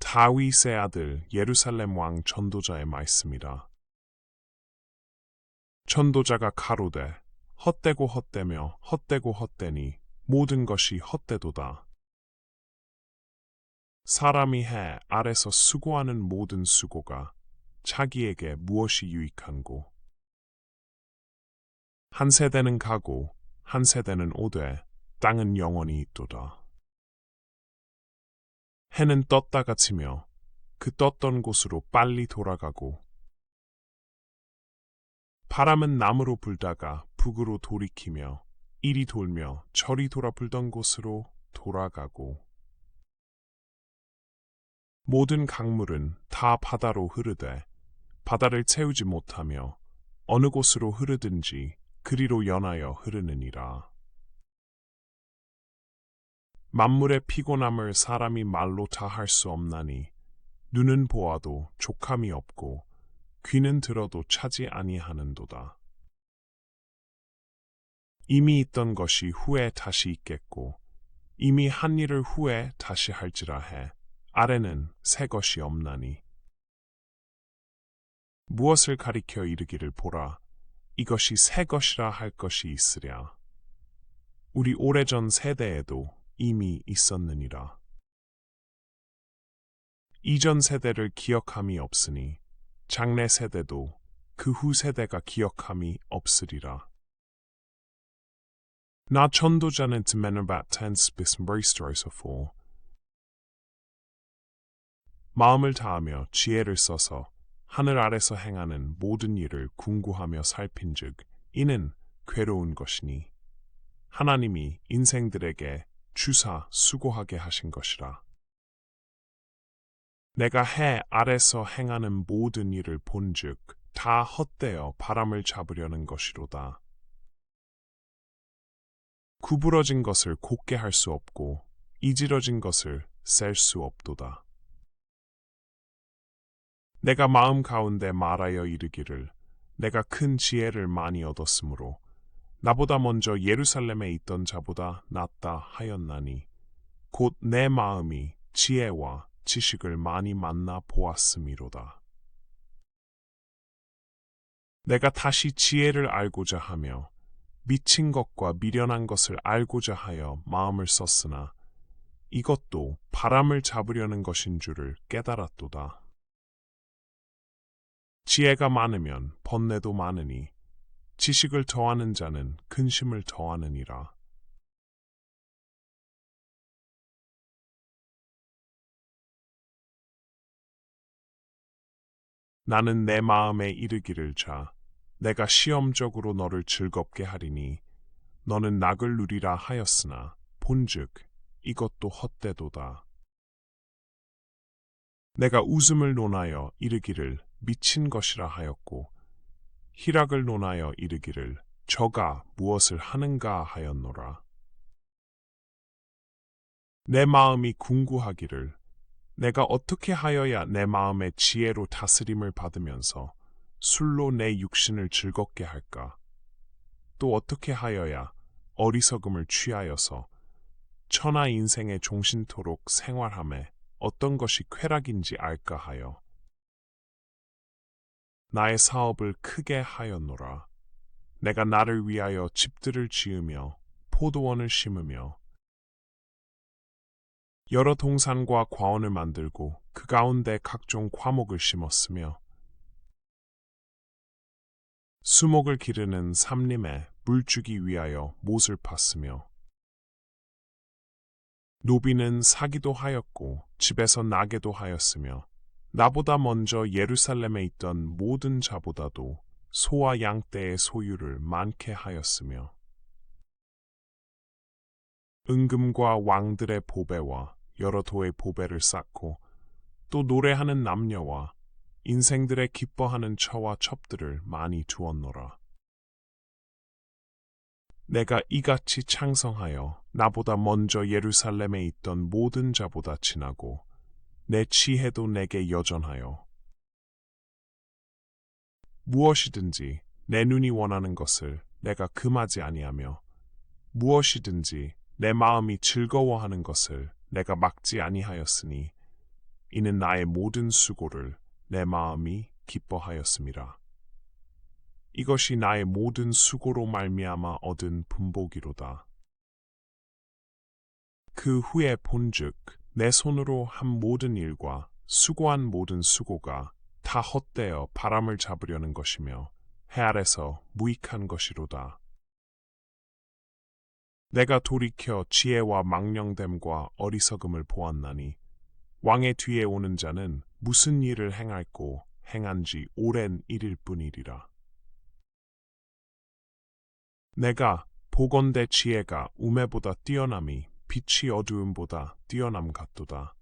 다윗의 아들 예루살렘 왕 전도자의 말씀이라. 전도자가 가로되 헛되고 헛되며 헛되고 헛되니 모든 것이 헛되도다. 사람이 해 아래서 수고하는 모든 수고가 자기에게 무엇이 유익한고. 한 세대는 가고 한 세대는 오되 땅은 영원히 있도다. 해는 떴다가 지며 그 떴던 곳으로 빨리 돌아가고, 바람은 남으로 불다가 북으로 돌이키며 이리 돌며 저리 돌아 불던 곳으로 돌아가고, 모든 강물은 다 바다로 흐르되 바다를 채우지 못하며 어느 곳으로 흐르든지 그리로 연하여 흐르느니라. 만물의 피곤함을 사람이 말로 다 할 수 없나니 눈은 보아도 족함이 없고 귀는 들어도 차지 아니하는도다. 이미 있던 것이 후에 다시 있겠고 이미 한 일을 후에 다시 할지라 해 아래는 새 것이 없나니. 무엇을 가리켜 이르기를 보라 이것이 새 것이라 할 것이 있으랴. 우리 오래전 세대에도 이미 있었느니라. 이전 세대를 기억함이 없으니 장래 세대도 그 후 세대가 기억함이 없으리라. 나 전도자는 듣면은 바텐스 비스머리스터에서 마음을 다하며 지혜를 써서 하늘 아래서 행하는 모든 일을 궁구하며 살핀즉 이는 괴로운 것이니 하나님이 인생들에게 주사 수고하게 하신 것이라. 내가 해 아래서 행하는 모든 일을 본즉 다 헛되어 바람을 잡으려는 것이로다. 구부러진 것을 곧게 할 수 없고 이지러진 것을 셀 수 없도다. 내가 마음 가운데 말하여 이르기를 내가 큰 지혜를 많이 얻었으므로 나보다 먼저 예루살렘에 있던 자보다 낫다 하였나니 곧 내 마음이 지혜와 지식을 많이 만나 보았음이로다. 내가 다시 지혜를 알고자 하며 미친 것과 미련한 것을 알고자 하여 마음을 썼으나 이것도 바람을 잡으려는 것인 줄을 깨달았도다. 지혜가 많으면 번뇌도 많으니 지식을 더하는 자는 근심을 더하느니라. 나는 내 마음에 이르기를 자 내가 시험적으로 너를 즐겁게 하리니 너는 낙을 누리라 하였으나 본즉 이것도 헛되도다. 내가 웃음을 논하여 이르기를 미친 것이라 하였고 희락을 논하여 이르기를 저가 무엇을 하는가 하였노라. 내 마음이 궁구하기를 내가 어떻게 하여야 내 마음의 지혜로 다스림을 받으면서 술로 내 육신을 즐겁게 할까? 또 어떻게 하여야 어리석음을 취하여서 천하 인생의 종신토록 생활함에 어떤 것이 쾌락인지 알까 하여 나의 사업을 크게 하였노라. 내가 나를 위하여 집들을 지으며 포도원을 심으며 여러 동산과 과원을 만들고 그 가운데 각종 과목을 심었으며 수목을 기르는 삼림에 물 주기 위하여 못을 팠으며 노비는 사기도 하였고 집에서 나게도 하였으며 나보다 먼저 예루살렘에 있던 모든 자보다도 소와 양 떼의 소유를 많게 하였으며 은금과 왕들의 보배와 여러 도의 보배를 쌓고 또 노래하는 남녀와 인생들의 기뻐하는 처와 첩들을 많이 두었노라. 내가 이같이 창성하여 나보다 먼저 예루살렘에 있던 모든 자보다 지나고 내 지혜도 내게 여전하여 무엇이든지 내 눈이 원하는 것을 내가 금하지 아니하며 무엇이든지 내 마음이 즐거워하는 것을 내가 막지 아니하였으니 이는 나의 모든 수고를 내 마음이 기뻐하였음이라. 이것이 나의 모든 수고로 말미암아 얻은 분복이로다. 그 후에 본즉 내 손으로 한 모든 일과 수고한 모든 수고가 다 헛되어 바람을 잡으려는 것이며 해 아래서 무익한 것이로다. 내가 돌이켜 지혜와 망령됨과 어리석음을 보았나니 왕의 뒤에 오는 자는 무슨 일을 행할꼬 행한 지 오랜 일일 뿐이리라. 내가 보건대 지혜가 우매보다 뛰어남이 빛이 어두움보다 뛰어남 같도다.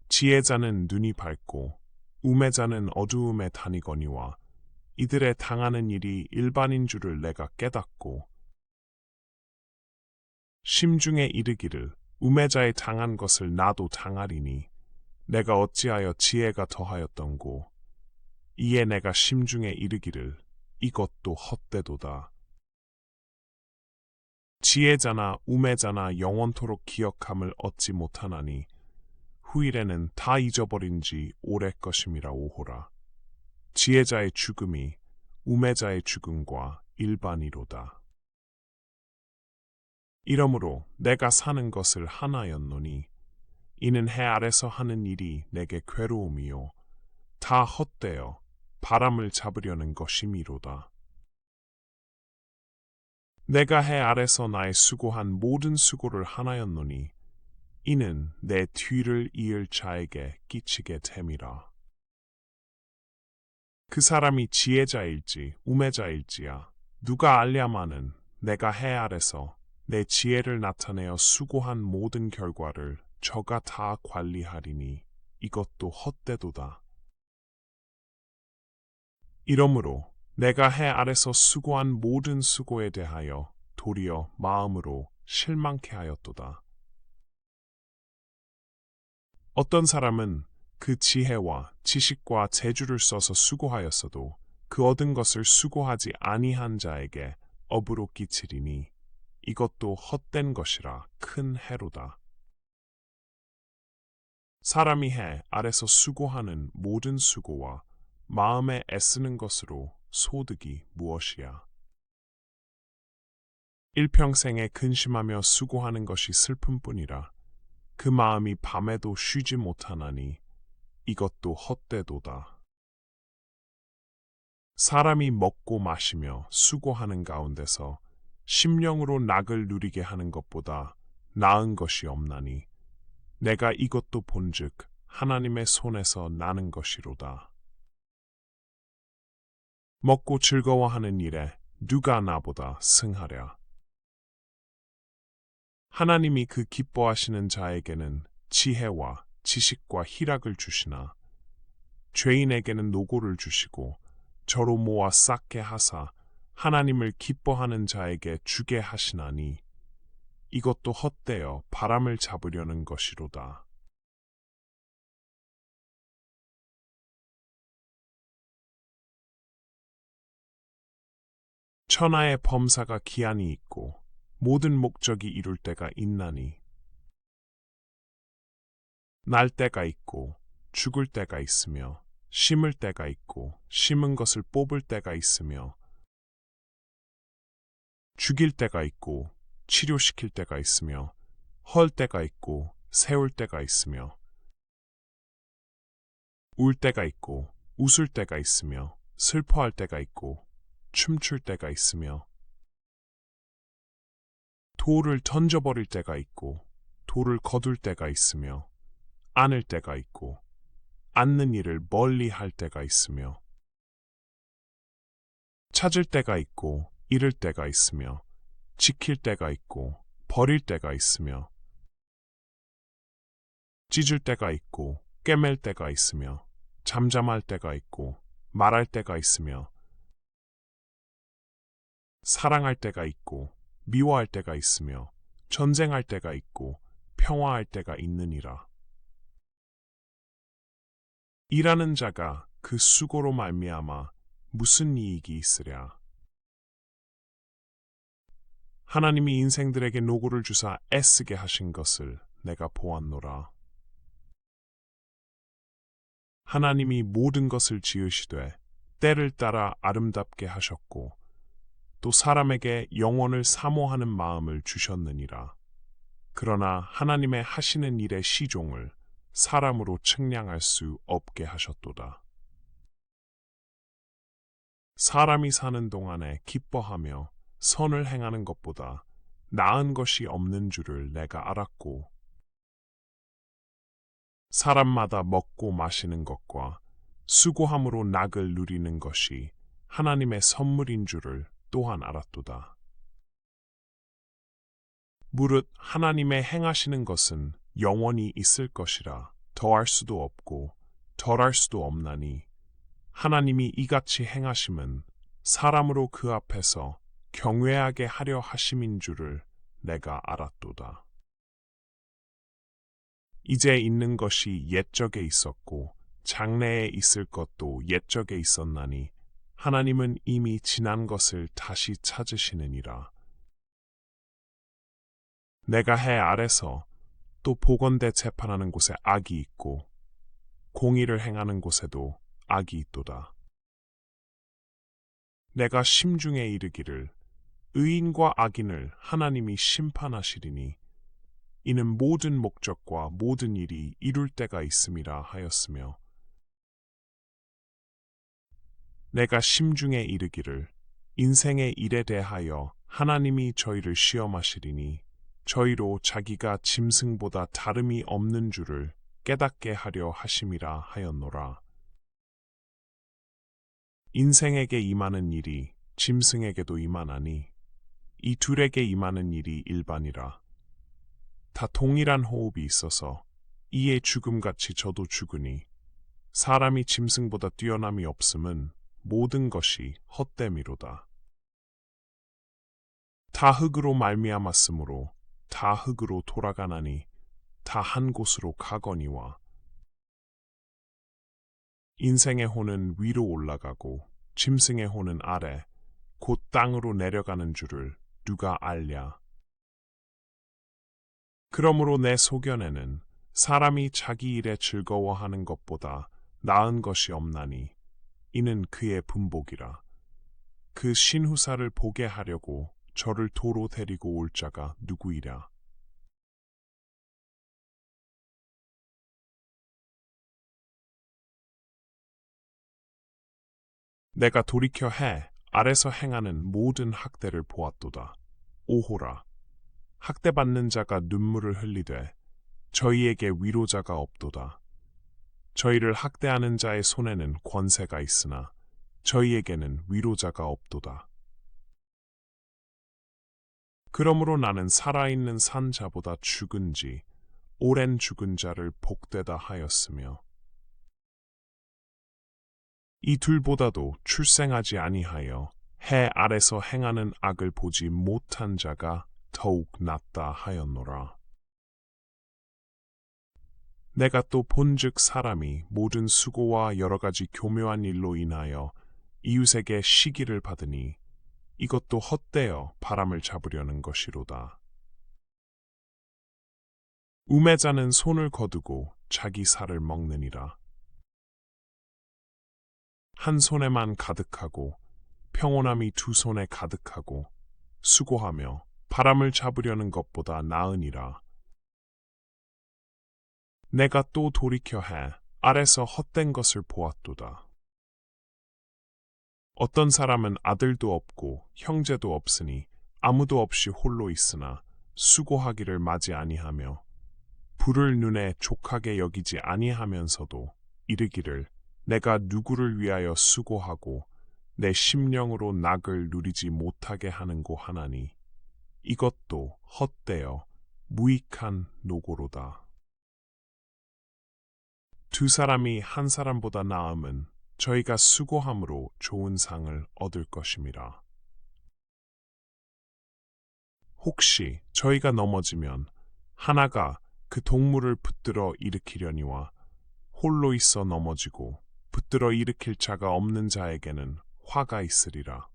지혜자는 눈이 밝고 우매자는 어두움에 다니거니와 이들의 당하는 일이 일반인 줄을 내가 깨닫고 심중에 이르기를 우매자의 당한 것을 나도 당하리니 내가 어찌하여 지혜가 더하였던고 이에 내가 심중에 이르기를 이것도 헛되도다. 지혜자나 우매자나 영원토록 기억함을 얻지 못하나니 후일에는 다 잊어버린 지 오래 것임이라 오호라. 지혜자의 죽음이 우매자의 죽음과 일반이로다. 이러므로 내가 사는 것을 하나였노니 이는 해 아래서 하는 일이 내게 괴로움이요 다 헛되어 바람을 잡으려는 것이미로다. 내가 해 아래서 나의 수고한 모든 수고를 하나였노니 이는 내 뒤를 이을 자에게 끼치게 됨이라. 그 사람이 지혜자일지 우매자일지야 누가 알랴마는 내가 해 아래서 내 지혜를 나타내어 수고한 모든 결과를 저가 다 관리하리니 이것도 헛되도다. 이러므로 내가 해 아래서 수고한 모든 수고에 대하여 도리어 마음으로 실망케 하였도다. 어떤 사람은 그 지혜와 지식과 재주를 써서 수고하였어도 그 얻은 것을 수고하지 아니한 자에게 업으로 끼치리니 이것도 헛된 것이라 큰 해로다. 사람이 해 아래서 수고하는 모든 수고와 마음에 애쓰는 것으로 소득이 무엇이야? 일평생에 근심하며 수고하는 것이 슬픔뿐이라 그 마음이 밤에도 쉬지 못하나니 이것도 헛되도다. 사람이 먹고 마시며 수고하는 가운데서 심령으로 낙을 누리게 하는 것보다 나은 것이 없나니 내가 이것도 본즉 하나님의 손에서 나는 것이로다. 먹고 즐거워하는 일에 누가 나보다 승하랴. 하나님이 그 기뻐하시는 자에게는 지혜와 지식과 희락을 주시나 죄인에게는 노고를 주시고 저로 모아 쌓게 하사 하나님을 기뻐하는 자에게 주게 하시나니 이것도 헛되어 바람을 잡으려는 것이로다. 천하의 범사가 기한이 있고 모든 목적이 이룰 때가 있나니 날 때가 있고 죽을 때가 있으며 심을 때가 있고 심은 것을 뽑을 때가 있으며 죽일 때가 있고 치료시킬 때가 있으며 헐 때가 있고 세울 때가 있으며 울 때가 있고 웃을 때가 있으며 슬퍼할 때가 있고 춤출 때가 있으며 돌을 던져버릴 때가 있고 돌을 거둘 때가 있으며 안을 때가 있고 앉는 일을 멀리 할 때가 있으며 찾을 때가 있고 잃을 때가 있으며 지킬 때가 있고 버릴 때가 있으며 찢을 때가 있고 꿰맬 때가 있으며 잠잠할 때가 있고 말할 때가 있으며 사랑할 때가 있고 미워할 때가 있으며 전쟁할 때가 있고 평화할 때가 있느니라. 일하는 자가 그 수고로 말미암아 무슨 이익이 있으랴. 하나님이 인생들에게 노고를 주사 애쓰게 하신 것을 내가 보았노라. 하나님이 모든 것을 지으시되 때를 따라 아름답게 하셨고 또 사람에게 영혼을 사모하는 마음을 주셨느니라. 그러나 하나님의 하시는 일의 시종을 사람으로 측량할 수 없게 하셨도다. 사람이 사는 동안에 기뻐하며 선을 행하는 것보다 나은 것이 없는 줄을 내가 알았고, 사람마다 먹고 마시는 것과 수고함으로 낙을 누리는 것이 하나님의 선물인 줄을 또한 알았도다. 무릇 하나님의 행하시는 것은 영원히 있을 것이라 더할 수도 없고 덜할 수도 없나니, 하나님이 이같이 행하심은 사람으로 그 앞에서 경외하게 하려 하심인 줄을 내가 알았도다. 이제 있는 것이 옛적에 있었고 장래에 있을 것도 옛적에 있었나니, 하나님은 이미 지난 것을 다시 찾으시느니라. 내가 해 아래서 또 보건대 재판하는 곳에 악이 있고 공의를 행하는 곳에도 악이 있도다. 내가 심중에 이르기를 의인과 악인을 하나님이 심판하시리니 이는 모든 목적과 모든 일이 이룰 때가 있음이라 하였으며, 내가 심중에 이르기를 인생의 일에 대하여 하나님이 저희를 시험하시리니 저희로 자기가 짐승보다 다름이 없는 줄을 깨닫게 하려 하심이라 하였노라. 인생에게 임하는 일이 짐승에게도 임하나니 이 둘에게 임하는 일이 일반이라. 다 동일한 호흡이 있어서 이에 죽음같이 저도 죽으니, 사람이 짐승보다 뛰어남이 없음은 모든 것이 헛됨이로다. 다 흙으로 말미암았으므로 다 흙으로 돌아가나니 다 한 곳으로 가거니와, 인생의 혼은 위로 올라가고 짐승의 혼은 아래 곧 땅으로 내려가는 줄을 누가 알랴. 그러므로 내 소견에는 사람이 자기 일에 즐거워하는 것보다 나은 것이 없나니 이는 그의 분복이라. 그 신후사를 보게 하려고 저를 도로 데리고 올 자가 누구이랴. 내가 돌이켜 해 아래서 행하는 모든 학대를 보았도다. 오호라, 학대받는 자가 눈물을 흘리되 저희에게 위로자가 없도다. 저희를 학대하는 자의 손에는 권세가 있으나 저희에게는 위로자가 없도다. 그러므로 나는 살아있는 산 자보다 죽은지 오랜 죽은 자를 복되다 하였으며, 이 둘보다도 출생하지 아니하여 해 아래서 행하는 악을 보지 못한 자가 더욱 낫다 하였노라. 내가 또 본즉 사람이 모든 수고와 여러 가지 교묘한 일로 인하여 이웃에게 시기를 받으니 이것도 헛되어 바람을 잡으려는 것이로다. 우매자는 손을 거두고 자기 살을 먹느니라. 한 손에만 가득하고 평온함이 두 손에 가득하고 수고하며 바람을 잡으려는 것보다 나으니라. 내가 또 돌이켜 해 아래서 헛된 것을 보았도다. 어떤 사람은 아들도 없고 형제도 없으니 아무도 없이 홀로 있으나 수고하기를 마지 아니하며 불을 눈에 족하게 여기지 아니하면서도 이르기를 내가 누구를 위하여 수고하고 내 심령으로 낙을 누리지 못하게 하는고 하나니 이것도 헛되어 무익한 노고로다. 두 사람이 한 사람보다 나음은 저희가 수고함으로 좋은 상을 얻을 것임이라. 혹시 저희가 넘어지면 하나가 그 동물을 붙들어 일으키려니와 홀로 있어 넘어지고 붙들어 일으킬 자가 없는 자에게는 화가 있으리라.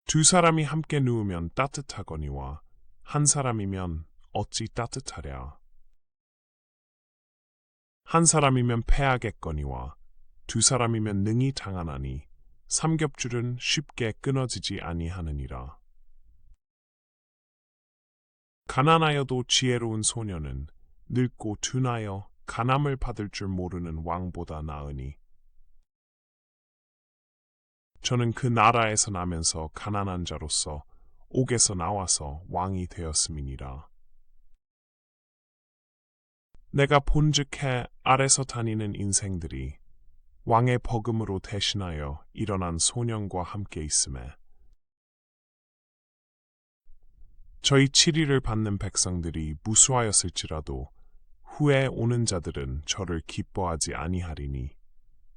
두 사람이 함께 누우면 따뜻하거니와 한 사람이면 어찌 따뜻하랴. 한 사람이면 패하겠거니와 두 사람이면 능히 당하나니 삼겹줄은 쉽게 끊어지지 아니하느니라. 가난하여도 지혜로운 소녀는 늙고 둔하여 간암을 받을 줄 모르는 왕보다 나으니 저는 그 나라에서 나면서 가난한 자로서 옥에서 나와서 왕이 되었음이니라. 내가 본즉 해 아래서 다니는 인생들이 왕의 버금으로 대신하여 일어난 소년과 함께 있음에 저희 7일을 받는 백성들이 무수하였을지라도 후에 오는 자들은 저를 기뻐하지 아니하리니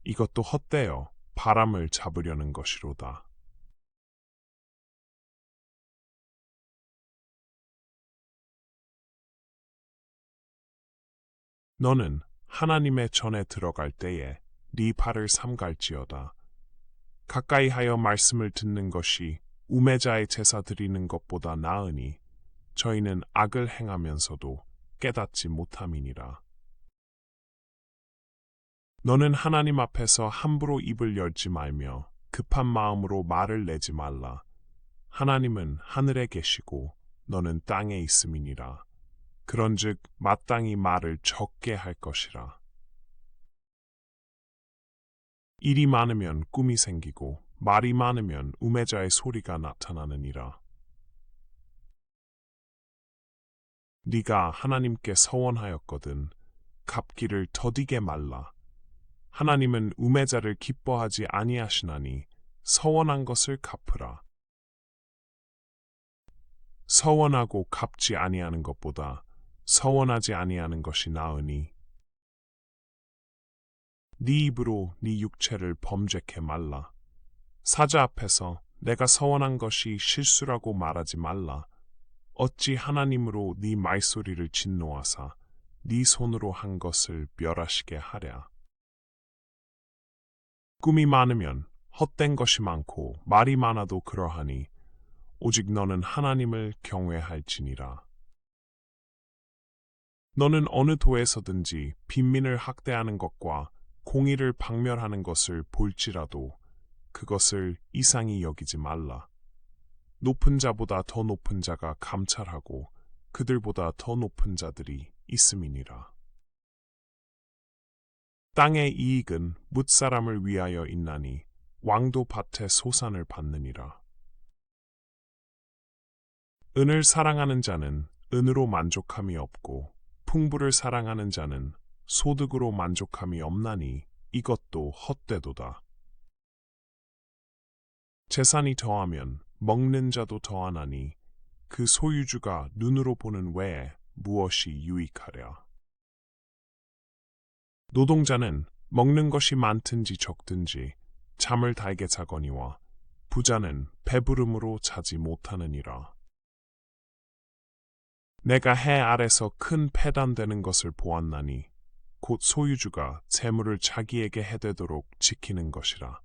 이것도 헛되어 바람을 잡으려는 것이로다. 너는 하나님의 전에 들어갈 때에 네 발을 삼갈지어다. 가까이 하여 말씀을 듣는 것이 우매자의 제사 드리는 것보다 나으니 저희는 악을 행하면서도 깨닫지 못함이니라. 너는 하나님 앞에서 함부로 입을 열지 말며 급한 마음으로 말을 내지 말라. 하나님은 하늘에 계시고 너는 땅에 있음이니라. 그런즉 마땅히 말을 적게 할 것이라. 일이 많으면 꿈이 생기고 말이 많으면 우매자의 소리가 나타나느니라. 네가 하나님께 서원하였거든 갚기를 더디게 말라. 하나님은 우매자를 기뻐하지 아니하시나니 서원한 것을 갚으라. 서원하고 갚지 아니하는 것보다 서원하지 아니하는 것이 나으니 네 입으로 네 육체를 범죄케 말라. 사자 앞에서 내가 서원한 것이 실수라고 말하지 말라. 어찌 하나님으로 네 말소리를 진노하사 네 손으로 한 것을 멸하시게 하랴. 꿈이 많으면 헛된 것이 많고 말이 많아도 그러하니 오직 너는 하나님을 경외할지니라. 너는 어느 도에서든지 빈민을 학대하는 것과 공의를 박멸하는 것을 볼지라도 그것을 이상히 여기지 말라. 높은 자보다 더 높은 자가 감찰하고 그들보다 더 높은 자들이 있음이니라. 땅의 이익은 뭇사람을 위하여 있나니 왕도 밭의 소산을 받느니라. 은을 사랑하는 자는 은으로 만족함이 없고 풍부를 사랑하는 자는 소득으로 만족함이 없나니 이것도 헛되도다. 재산이 더하면 먹는 자도 더하나니 그 소유주가 눈으로 보는 외에 무엇이 유익하랴. 노동자는 먹는 것이 많든지 적든지 잠을 달게 자거니와 부자는 배부름으로 자지 못하느니라. 내가 해 아래서 큰 패단되는 것을 보았나니 곧 소유주가 재물을 자기에게 해되도록 지키는 것이라.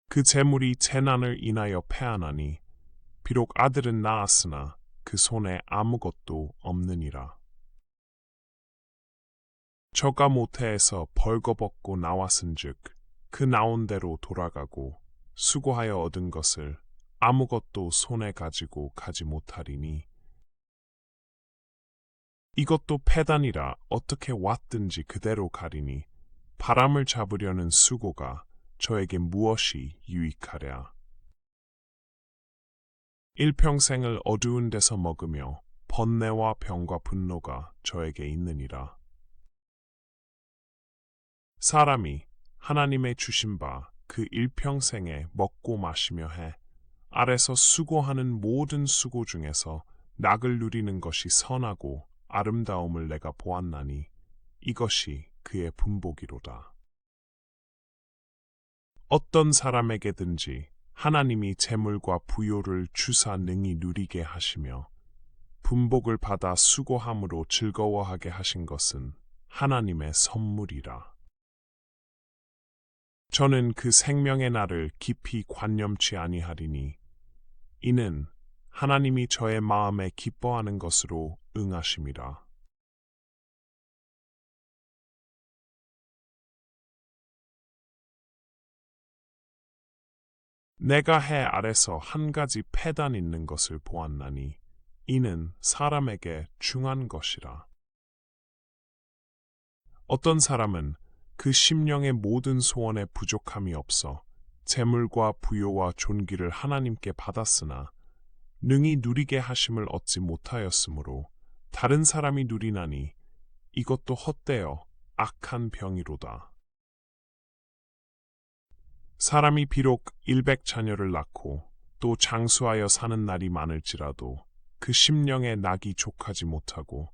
그 재물이 재난을 인하여 패하나니 비록 아들은 낳았으나 그 손에 아무것도 없느니라. 저가 모태에서 벌거벗고 나왔은즉 그 나온 대로 돌아가고 수고하여 얻은 것을 아무것도 손에 가지고 가지 못하리니 이것도 패단이라 어떻게 왔든지 그대로 가리니 바람을 잡으려는 수고가 저에게 무엇이 유익하랴. 일평생을 어두운 데서 먹으며 번뇌와 병과 분노가 저에게 있느니라. 사람이 하나님의 주신 바 그 일평생에 먹고 마시며 해 아래서 수고하는 모든 수고 중에서 낙을 누리는 것이 선하고 아름다움을 내가 보았나니 이것이 그의 분복이로다. 어떤 사람에게든지 하나님이 재물과 부요를 주사 능히 누리게 하시며 분복을 받아 수고함으로 즐거워하게 하신 것은 하나님의 선물이라. 저는 그 생명의 날을 깊이 관념치 아니하리니 이는 하나님이 저의 마음에 기뻐하는 것으로 응하심이라. 내가 해 아래서 한 가지 패단 있는 것을 보았나니 이는 사람에게 중한 것이라. 어떤 사람은 그 심령의 모든 소원에 부족함이 없어 재물과 부요와 존귀를 하나님께 받았으나 능히 누리게 하심을 얻지 못하였으므로 다른 사람이 누리나니 이것도 헛되어 악한 병이로다. 사람이 비록 100자녀를 낳고 또 장수하여 사는 날이 많을지라도 그 심령에 낙이 족하지 못하고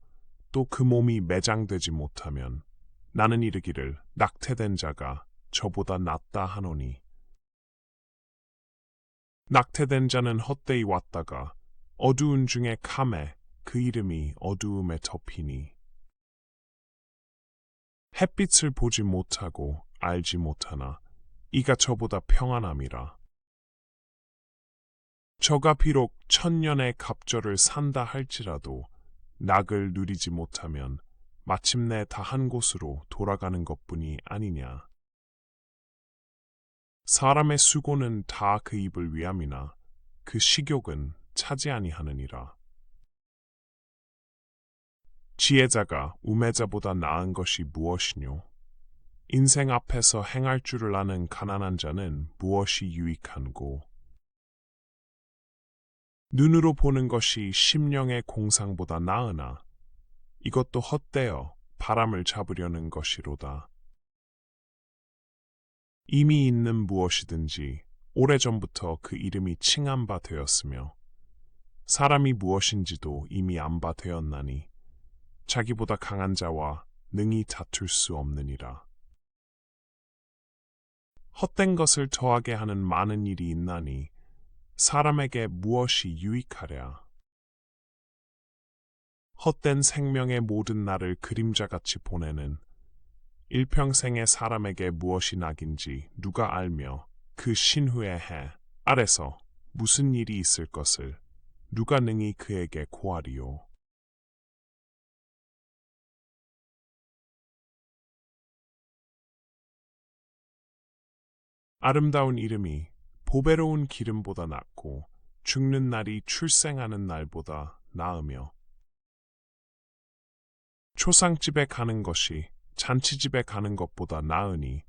또 그 몸이 매장되지 못하면 나는 이르기를 낙태된 자가 저보다 낫다 하노니, 낙태된 자는 헛되이 왔다가 어두운 중에 감에 그 이름이 어두움에 덮이니 햇빛을 보지 못하고 알지 못하나 이가 저보다 평안함이라. 저가 비록 1000년의 갑절을 산다 할지라도 낙을 누리지 못하면 마침내 다 한 곳으로 돌아가는 것뿐이 아니냐. 사람의 수고는 다 그 입을 위함이나 그 식욕은 차지 아니하느니라. 지혜자가 우매자보다 나은 것이 무엇이뇨? 인생 앞에서 행할 줄을 아는 가난한 자는 무엇이 유익한고? 눈으로 보는 것이 심령의 공상보다 나으나 이것도 헛되어 바람을 잡으려는 것이로다. 이미 있는 무엇이든지 오래전부터 그 이름이 칭한 바 되었으며 사람이 무엇인지도 이미 안 바 되었나니 자기보다 강한 자와 능히 다툴 수 없느니라. 헛된 것을 더하게 하는 많은 일이 있나니 사람에게 무엇이 유익하랴. 헛된 생명의 모든 날을 그림자같이 보내는 일평생의 사람에게 무엇이 낙인지 누가 알며 그 신후의 해 아래서 무슨 일이 있을 것을 누가 능히 그에게 고하리요. 아름다운 이름이 보배로운 기름보다 낫고 죽는 날이 출생하는 날보다 나으며 초상집에 가는 것이 잔치집에 가는 것보다 나으니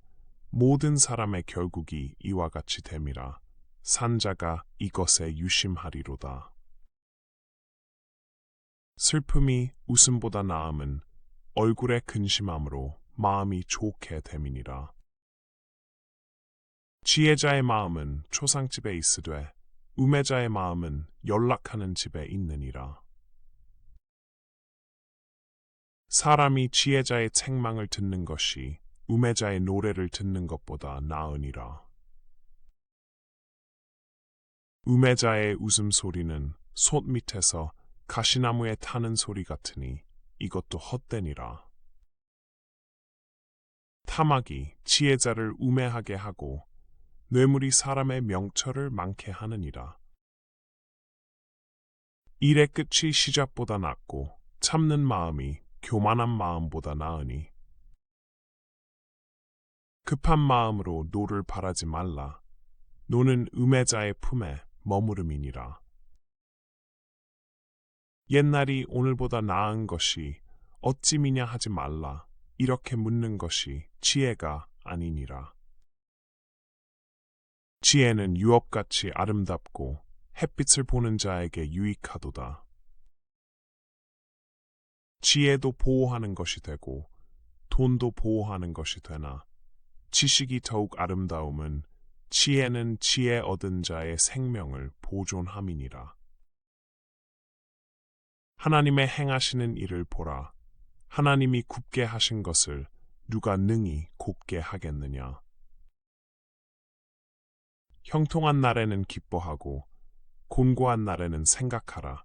모든 사람의 결국이 이와 같이 됨이라. 산자가 이것에 유심하리로다. 슬픔이 웃음보다 나음은 얼굴에 근심함으로 마음이 좋게 됨이니라. 지혜자의 마음은 초상집에 있으되 우매자의 마음은 연락하는 집에 있느니라. 사람이 지혜자의 책망을 듣는 것이 우매자의 노래를 듣는 것보다 나으니라. 우매자의 웃음소리는 솥 밑에서 가시나무에 타는 소리 같으니 이것도 헛되니라. 탐악이 지혜자를 우매하게 하고 뇌물이 사람의 명철을 많게 하느니라. 일의 끝이 시작보다 낫고 참는 마음이 교만한 마음보다 나으니 급한 마음으로 노를 바라지 말라. 노는 음해자의 품에 머무름이니라. 옛날이 오늘보다 나은 것이 어찌 미냐 하지 말라. 이렇게 묻는 것이 지혜가 아니니라. 지혜는 유업같이 아름답고 햇빛을 보는 자에게 유익하도다. 지혜도 보호하는 것이 되고 돈도 보호하는 것이 되나 지식이 더욱 아름다움은 지혜는 지혜 얻은 자의 생명을 보존함이니라. 하나님의 행하시는 일을 보라. 하나님이 굽게 하신 것을 누가 능히 곱게 하겠느냐. 형통한 날에는 기뻐하고 곤고한 날에는 생각하라.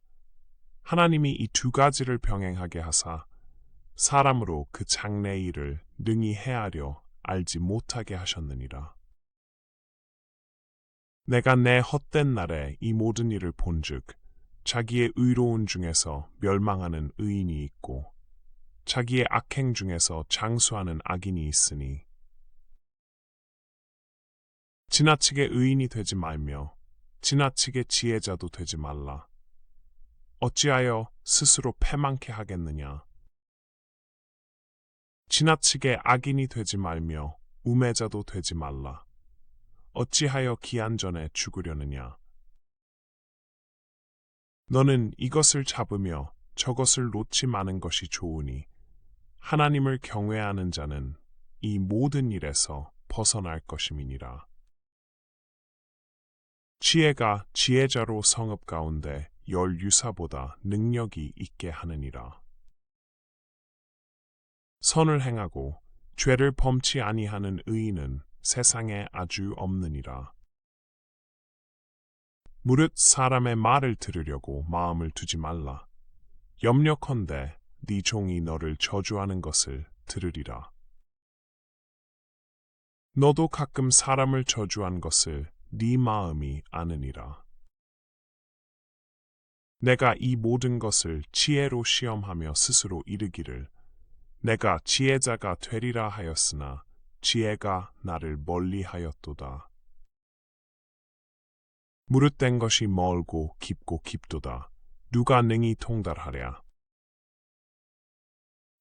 하나님이 이 두 가지를 병행하게 하사 사람으로 그 장래 일을 능히 헤아려 알지 못하게 하셨느니라. 내가 내 헛된 날에 이 모든 일을 본즉 자기의 의로운 중에서 멸망하는 의인이 있고 자기의 악행 중에서 장수하는 악인이 있으니 지나치게 의인이 되지 말며 지나치게 지혜자도 되지 말라. 어찌하여 스스로 패망케 하겠느냐. 지나치게 악인이 되지 말며 우매자도 되지 말라. 어찌하여 기한 전에 죽으려느냐. 너는 이것을 잡으며 저것을 놓지 마는 것이 좋으니 하나님을 경외하는 자는 이 모든 일에서 벗어날 것임이니라. 지혜가 지혜자로 성읍 가운데 열 유사보다 능력이 있게 하느니라. 선을 행하고 죄를 범치 아니하는 의인은 세상에 아주 없느니라. 무릇 사람의 말을 들으려고 마음을 두지 말라. 염려컨대 네 종이 너를 저주하는 것을 들으리라. 너도 가끔 사람을 저주한 것을 네 마음이 아느니라. 내가 이 모든 것을 지혜로 시험하며 스스로 이르기를 내가 지혜자가 되리라 하였으나 지혜가 나를 멀리하였도다. 무릇된 것이 멀고 깊고 깊도다. 누가 능히 통달하랴.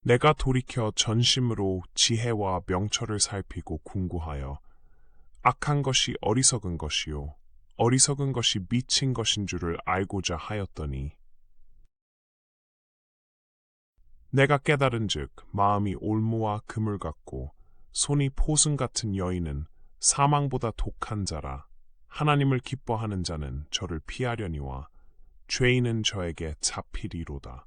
내가 돌이켜 전심으로 지혜와 명철을 살피고 궁구하여 악한 것이 어리석은 것이요 어리석은 것이 미친 것인 줄을 알고자 하였더니 내가 깨달은즉 마음이 올무와 그물 같고 손이 포승 같은 여인은 사망보다 독한 자라. 하나님을 기뻐하는 자는 저를 피하려니와 죄인은 저에게 잡히리로다.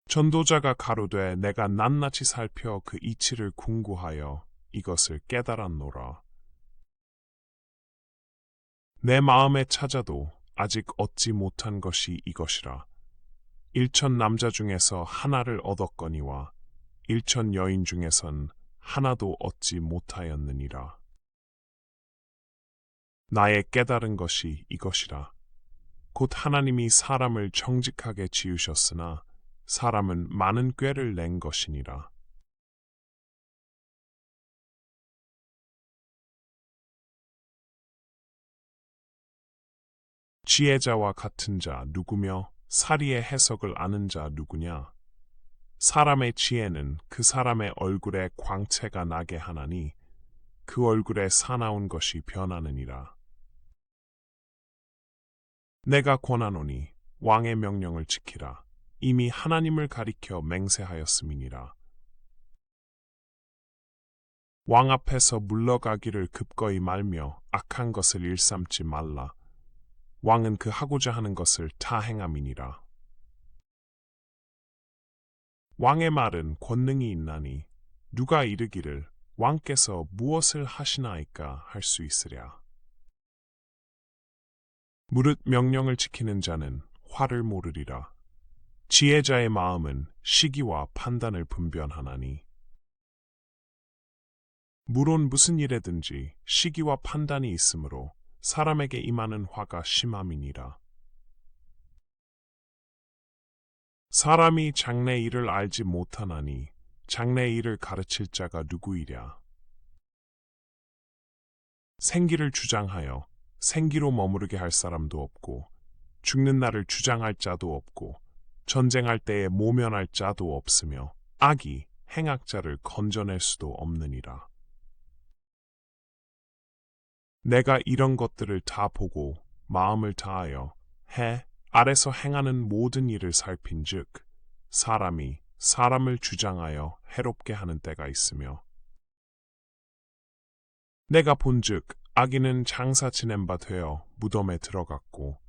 전도자가 가로되 내가 낱낱이 살펴 그 이치를 궁구하여 이것을 깨달았노라. 내 마음에 찾아도 아직 얻지 못한 것이 이것이라. 일천 남자 중에서 하나를 얻었거니와 일천 여인 중에선 하나도 얻지 못하였느니라. 나의 깨달은 것이 이것이라. 곧 하나님이 사람을 정직하게 지으셨으나 사람은 많은 꾀를 낸 것이니라. 지혜자와 같은 자 누구며 사리의 해석을 아는 자 누구냐? 사람의 지혜는 그 사람의 얼굴에 광채가 나게 하나니 그 얼굴에 사나운 것이 변하느니라. 내가 권하노니 왕의 명령을 지키라. 이미 하나님을 가리켜 맹세하였음이니라. 왕 앞에서 물러가기를 급거이 말며 악한 것을 일삼지 말라. 왕은 그 하고자 하는 것을 다 행함이니라. 왕의 말은 권능이 있나니 누가 이르기를 왕께서 무엇을 하시나이까 할 수 있으랴. 무릇 명령을 지키는 자는 화를 모르리라. 지혜자의 마음은 시기와 판단을 분별하나니 물론 무슨 일에든지 시기와 판단이 있으므로 사람에게 임하는 화가 심함이니라. 사람이 장래 일을 알지 못하나니 장래 일을 가르칠 자가 누구이랴. 생기를 주장하여 생기로 머무르게 할 사람도 없고 죽는 날을 주장할 자도 없고 전쟁할 때에 모면할 자도 없으며 악이 행악자를 건져낼 수도 없느니라. 내가 이런 것들을 다 보고 마음을 다하여 해 아래서 행하는 모든 일을 살핀즉 사람이 사람을 주장하여 해롭게 하는 때가 있으며 내가 본즉 악인은 장사 지낸 바 되어 무덤에 들어갔고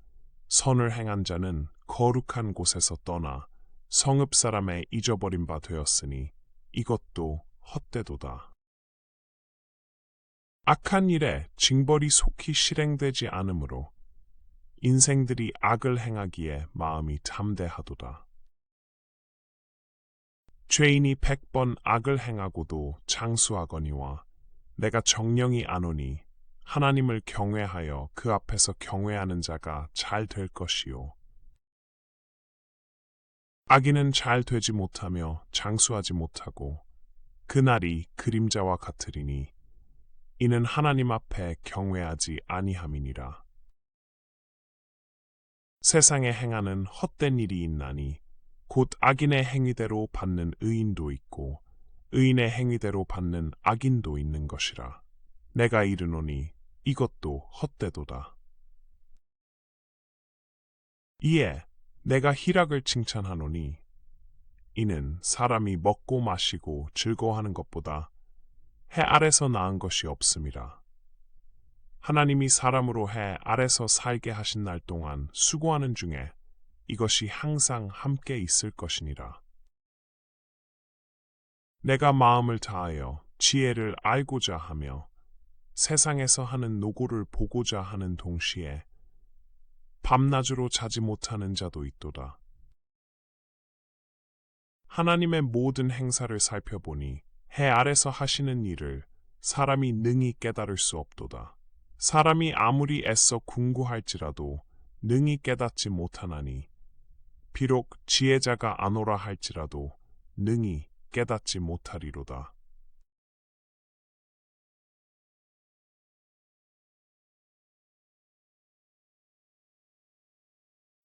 선을 행한 자는 거룩한 곳에서 떠나 성읍 사람의 잊어버린 바 되었으니 이것도 헛되도다. 악한 일에 징벌이 속히 실행되지 않으므로 인생들이 악을 행하기에 마음이 담대하도다. 죄인이 100번 악을 행하고도 장수하거니와 내가 정령이 아노니 하나님을 경외하여 그 앞에서 경외하는 자가 잘 될 것이요. 악인은 잘 되지 못하며 장수하지 못하고 그날이 그림자와 같으리니 이는 하나님 앞에 경외하지 아니함이니라. 세상에 행하는 헛된 일이 있나니 곧 악인의 행위대로 받는 의인도 있고 의인의 행위대로 받는 악인도 있는 것이라. 내가 이르노니 이것도 헛되도다. 이에 내가 희락을 칭찬하노니 이는 사람이 먹고 마시고 즐거워하는 것보다 해 아래서 나은 것이 없음이라. 하나님이 사람으로 해 아래서 살게 하신 날 동안 수고하는 중에 이것이 항상 함께 있을 것이니라. 내가 마음을 다하여 지혜를 알고자 하며 세상에서 하는 노고를 보고자 하는 동시에 밤낮으로 자지 못하는 자도 있도다. 하나님의 모든 행사를 살펴보니 해 아래서 하시는 일을 사람이 능히 깨달을 수 없도다. 사람이 아무리 애써 궁구할지라도 능히 깨닫지 못하나니 비록 지혜자가 아노라 할지라도 능히 깨닫지 못하리로다.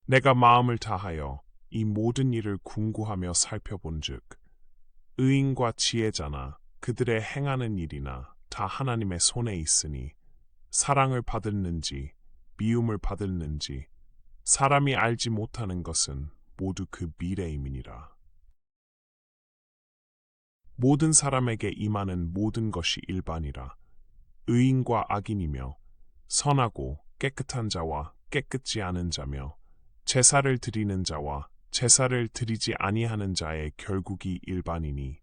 내가 마음을 다하여 이 모든 일을 궁구하며 살펴본즉 의인과 지혜자나 그들의 행하는 일이나 다 하나님의 손에 있으니 사랑을 받았는지 미움을 받았는지 사람이 알지 못하는 것은 모두 그 미래임이니라. 모든 사람에게 임하는 모든 것이 일반이라. 의인과 악인이며 선하고 깨끗한 자와 깨끗지 않은 자며 제사를 드리는 자와 제사를 드리지 아니하는 자의 결국이 일반이니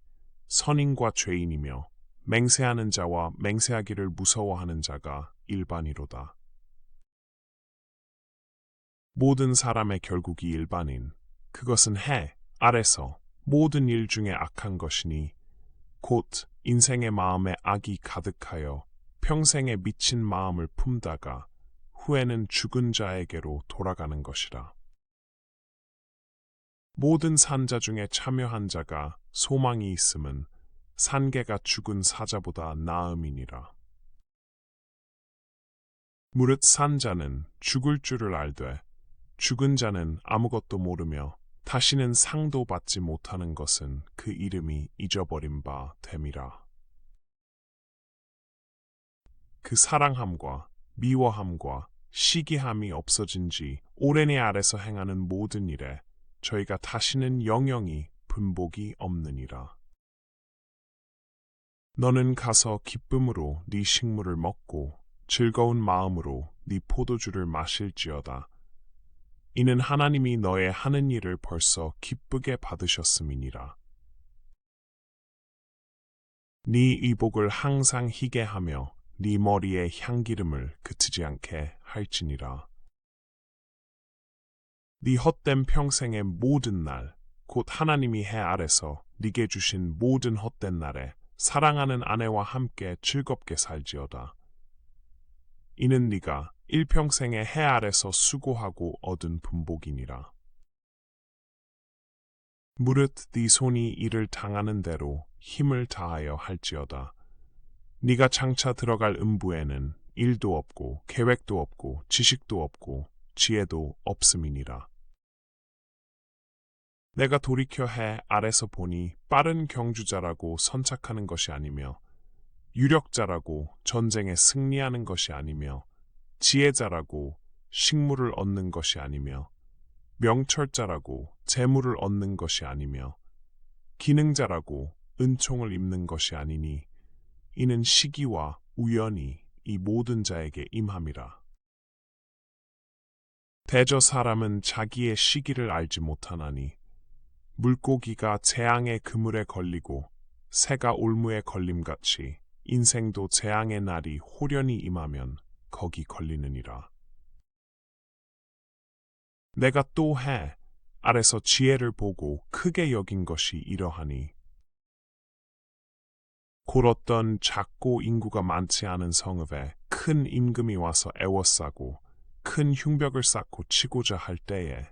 선인과 죄인이며 맹세하는 자와 맹세하기를 무서워하는 자가 일반이로다. 모든 사람의 결국이 일반인 그것은 해 아래서 모든 일 중에 악한 것이니 곧 인생의 마음에 악이 가득하여 평생에 미친 마음을 품다가 후에는 죽은 자에게로 돌아가는 것이라. 모든 산자 중에 참여한 자가 소망이 있음은 산개가 죽은 사자보다 나음이니라. 무릇 산자는 죽을 줄을 알되 죽은 자는 아무것도 모르며 다시는 상도 받지 못하는 것은 그 이름이 잊어버린 바 됨이라. 그 사랑함과 미워함과 시기함이 없어진 지 오래내 아래서 행하는 모든 일에 저희가 다시는 영영이 분복이 없느니라. 너는 가서 기쁨으로 네 식물을 먹고 즐거운 마음으로 네 포도주를 마실지어다. 이는 하나님이 너의 하는 일을 벌써 기쁘게 받으셨음이니라. 네 의복을 항상 희게 하며 네 머리에 향기름을 그치지 않게 할지니라. 네 헛된 평생의 모든 날, 곧 하나님이 해 아래서 네게 주신 모든 헛된 날에 사랑하는 아내와 함께 즐겁게 살지어다. 이는 네가 일평생에 해 아래서 수고하고 얻은 분복이니라. 무릇 네 손이 이를 당하는 대로 힘을 다하여 할지어다. 네가 장차 들어갈 음부에는 일도 없고 계획도 없고 지식도 없고 지혜도 없음이니라. 내가 돌이켜 해 아래서 보니 빠른 경주자라고 선착하는 것이 아니며 유력자라고 전쟁에 승리하는 것이 아니며 지혜자라고 식물을 얻는 것이 아니며 명철자라고 재물을 얻는 것이 아니며 기능자라고 은총을 입는 것이 아니니 이는 시기와 우연이 이 모든 자에게 임함이라. 대저 사람은 자기의 시기를 알지 못하나니 물고기가 재앙의 그물에 걸리고 새가 올무에 걸림같이 인생도 재앙의 날이 호련히 임하면 거기 걸리느니라. 내가 또 해 아래서 지혜를 보고 크게 여긴 것이 이러하니 곧 어떤 작고 인구가 많지 않은 성읍에 큰 임금이 와서 애워싸고 큰 흉벽을 쌓고 치고자 할 때에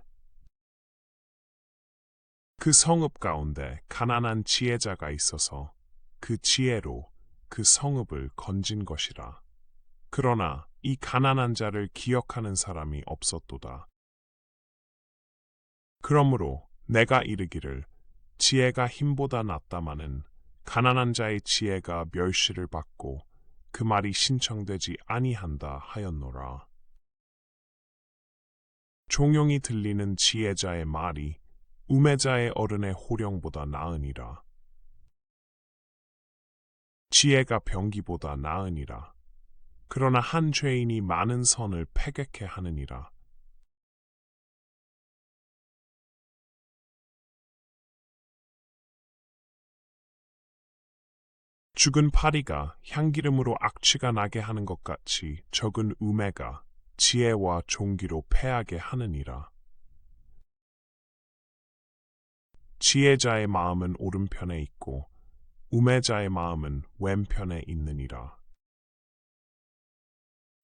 그 성읍 가운데 가난한 지혜자가 있어서 그 지혜로 그 성읍을 건진 것이라. 그러나 이 가난한 자를 기억하는 사람이 없었도다. 그러므로 내가 이르기를 지혜가 힘보다 낫다마는 가난한 자의 지혜가 멸시를 받고 그 말이 신청되지 아니한다 하였노라. 종용이 들리는 지혜자의 말이 우매자의 어른의 호령보다 나으니라. 지혜가 병기보다 나으니라. 그러나 한 죄인이 많은 선을 패객해 하느니라. 죽은 파리가 향기름으로 악취가 나게 하는 것 같이 적은 우매가 지혜와 종기로 패하게 하느니라. 지혜자의 마음은 오른편에 있고 우매자의 마음은 왼편에 있느니라.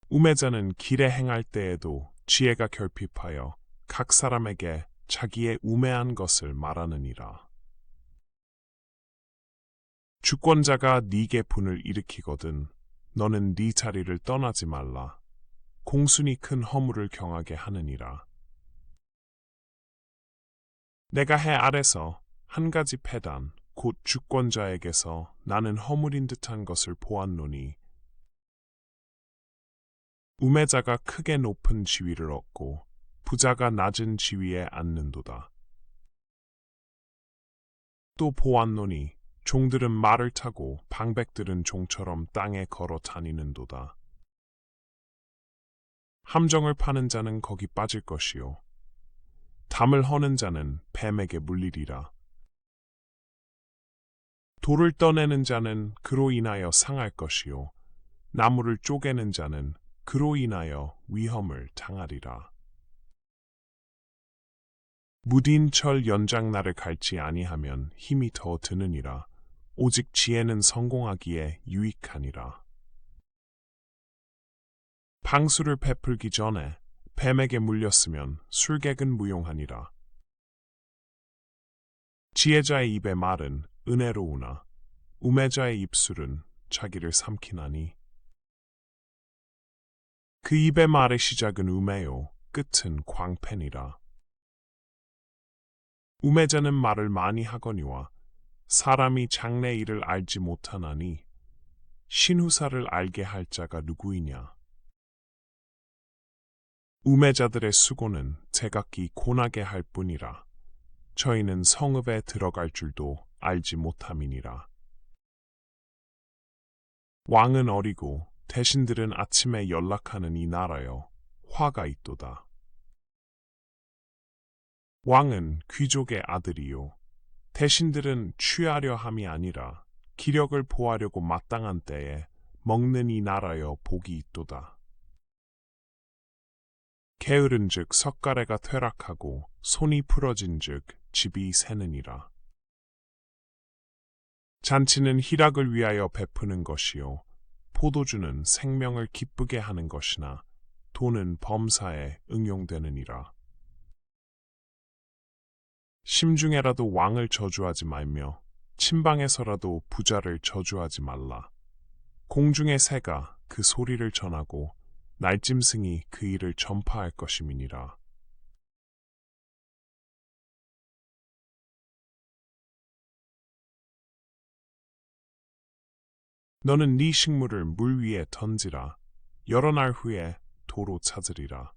우매자는 길에 행할 때에도 지혜가 결핍하여 각 사람에게 자기의 우매한 것을 말하느니라. 주권자가 네게 분을 일으키거든 너는 네 자리를 떠나지 말라. 공순이 큰 허물을 경하게 하느니라. 내가 해 아래서 한 가지 패단 곧 주권자에게서 나는 허물인 듯한 것을 보았노니 우매자가 크게 높은 지위를 얻고 부자가 낮은 지위에 앉는도다. 또 보았노니 종들은 말을 타고 방백들은 종처럼 땅에 걸어 다니는도다. 함정을 파는 자는 거기 빠질 것이요 담을 허는 자는 뱀에게 물리리라. 돌을 떠내는 자는 그로 인하여 상할 것이요 나무를 쪼개는 자는 그로 인하여 위험을 당하리라. 무딘 철 연장날을 갈지 아니하면 힘이 더 드느니라. 오직 지혜는 성공하기에 유익하니라. 방수를 베풀기 전에 뱀에게 물렸으면 술객은 무용하니라. 지혜자의 입의 말은 은혜로우나 우매자의 입술은 자기를 삼키나니 그 입의 말의 시작은 우매요 끝은 광패니라. 우매자는 말을 많이 하거니와 사람이 장래 일을 알지 못하나니 신후사를 알게 할 자가 누구이냐. 우매자들의 수고는 제각기 고나게 할 뿐이라. 저희는 성읍에 들어갈 줄도 알지 못함이니라. 왕은 어리고 대신들은 아침에 연락하는 이 나라여 화가 있도다. 왕은 귀족의 아들이요 대신들은 취하려 함이 아니라 기력을 보하려고 마땅한 때에 먹는 이 나라여 복이 있도다. 게으른즉 석가래가 퇴락하고 손이 풀어진즉 집이 새느니라. 잔치는 희락을 위하여 베푸는 것이요 포도주는 생명을 기쁘게 하는 것이나 돈은 범사에 응용되느니라. 심중에라도 왕을 저주하지 말며 침방에서라도 부자를 저주하지 말라. 공중의 새가 그 소리를 전하고 날짐승이 그 일을 전파할 것임이니라. 너는 네 식물을 물 위에 던지라. 여러 날 후에 도로 찾으리라.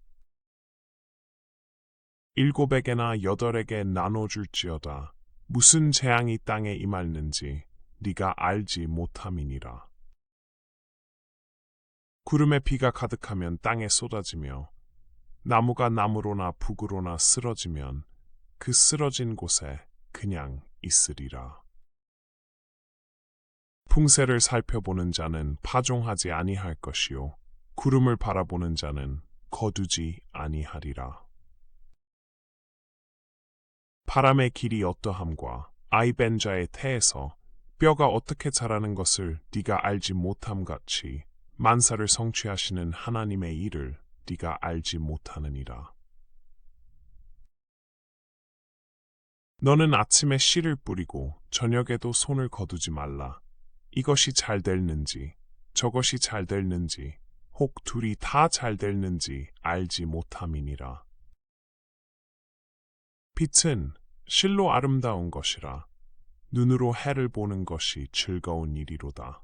7에게나 8에게 나눠줄지어다. 무슨 재앙이 땅에 임할는지 네가 알지 못함이니라. 구름에 비가 가득하면 땅에 쏟아지며 나무가 나무로나 북으로나 쓰러지면 그 쓰러진 곳에 그냥 있으리라. 풍세를 살펴보는 자는 파종하지 아니할 것이요 구름을 바라보는 자는 거두지 아니하리라. 바람의 길이 어떠함과 아이벤 자의 태에서 뼈가 어떻게 자라는 것을 네가 알지 못함 같이 만사를 성취하시는 하나님의 일을 네가 알지 못하느니라. 너는 아침에 씨를 뿌리고 저녁에도 손을 거두지 말라. 이것이 잘 됐는지, 저것이 잘 됐는지, 혹 둘이 다 잘 됐는지 알지 못함이니라. 빛은 실로 아름다운 것이라 눈으로 해를 보는 것이 즐거운 일이로다.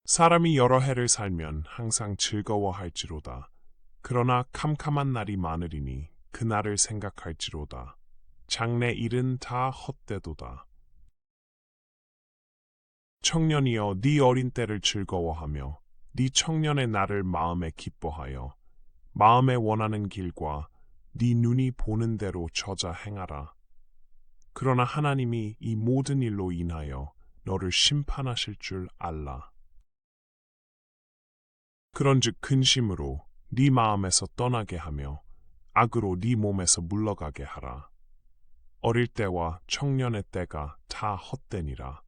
사람이 여러 해를 살면 항상 즐거워할지로다. 그러나 캄캄한 날이 많으리니 그날을 생각할지로다. 장래 일은 다 헛되도다. 청년이여 네 어린 때를 즐거워하며 네 청년의 날을 마음에 기뻐하여 마음에 원하는 길과 네 눈이 보는 대로 저자 행하라. 그러나 하나님이 이 모든 일로 인하여 너를 심판하실 줄 알라. 그런즉 근심으로 네 마음에서 떠나게 하며 악으로 네 몸에서 물러가게 하라. 어릴 때와 청년의 때가 다 헛되니라.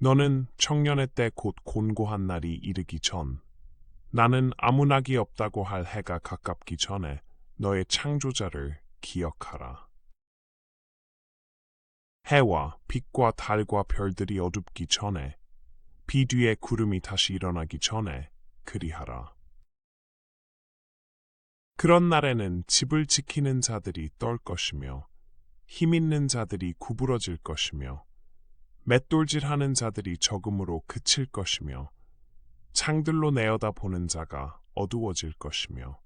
너는 청년의 때 곧 곤고한 날이 이르기 전, 나는 아무 낙이 없다고 할 해가 가깝기 전에 너의 창조자를 기억하라. 해와 빛과 달과 별들이 어둡기 전에, 비 뒤에 구름이 다시 일어나기 전에 그리하라. 그런 날에는 집을 지키는 자들이 떨 것이며 힘 있는 자들이 구부러질 것이며 맷돌질하는 자들이 적음으로 그칠 것이며 창들로 내어다 보는 자가 어두워질 것이며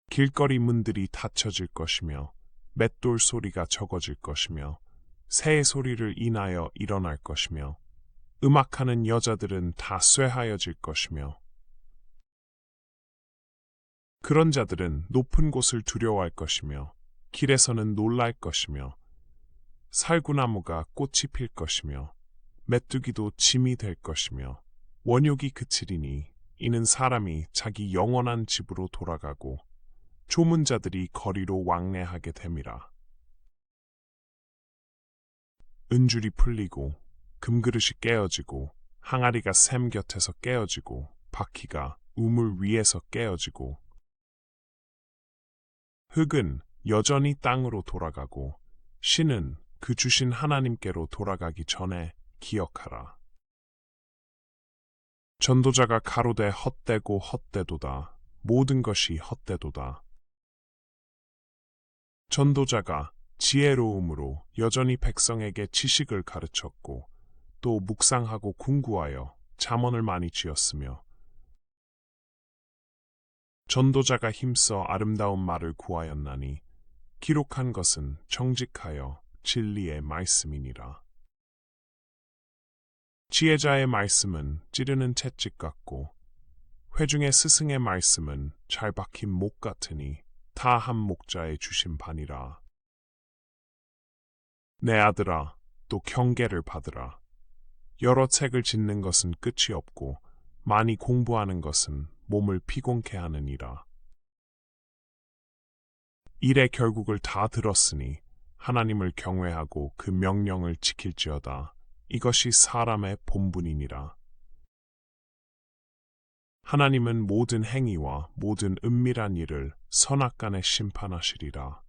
길거리 문들이 닫혀질 것이며 맷돌 소리가 적어질 것이며 새의 소리를 인하여 일어날 것이며 음악하는 여자들은 다 쇠하여질 것이며 그런 자들은 높은 곳을 두려워할 것이며 길에서는 놀랄 것이며 살구나무가 꽃이 필 것이며 메뚜기도 짐이 될 것이며 원욕이 그치리니 이는 사람이 자기 영원한 집으로 돌아가고 조문자들이 거리로 왕래하게 됨이라. 은줄이 풀리고 금그릇이 깨어지고 항아리가 샘 곁에서 깨어지고 바퀴가 우물 위에서 깨어지고 흙은 여전히 땅으로 돌아가고 신은 그 주신 하나님께로 돌아가기 전에 기억하라. 전도자가 가로되 헛되고 헛되도다. 모든 것이 헛되도다. 전도자가 지혜로움으로 여전히 백성에게 지식을 가르쳤고 또 묵상하고 궁구하여 잠언을 많이 지었으며 전도자가 힘써 아름다운 말을 구하였나니 기록한 것은 정직하여 진리의 말씀이니라. 지혜자의 말씀은 찌르는 채찍 같고 회중의 스승의 말씀은 잘 박힌 목 같으니 다 한 목자의 주신 바니라. 내 아들아, 또 경계를 받으라. 여러 책을 짓는 것은 끝이 없고 많이 공부하는 것은 몸을 피곤케 하느니라. 일의 결국을 다 들었으니 하나님을 경외하고 그 명령을 지킬지어다. 이것이 사람의 본분이니라. 하나님은 모든 행위와 모든 은밀한 일을 선악간에 심판하시리라.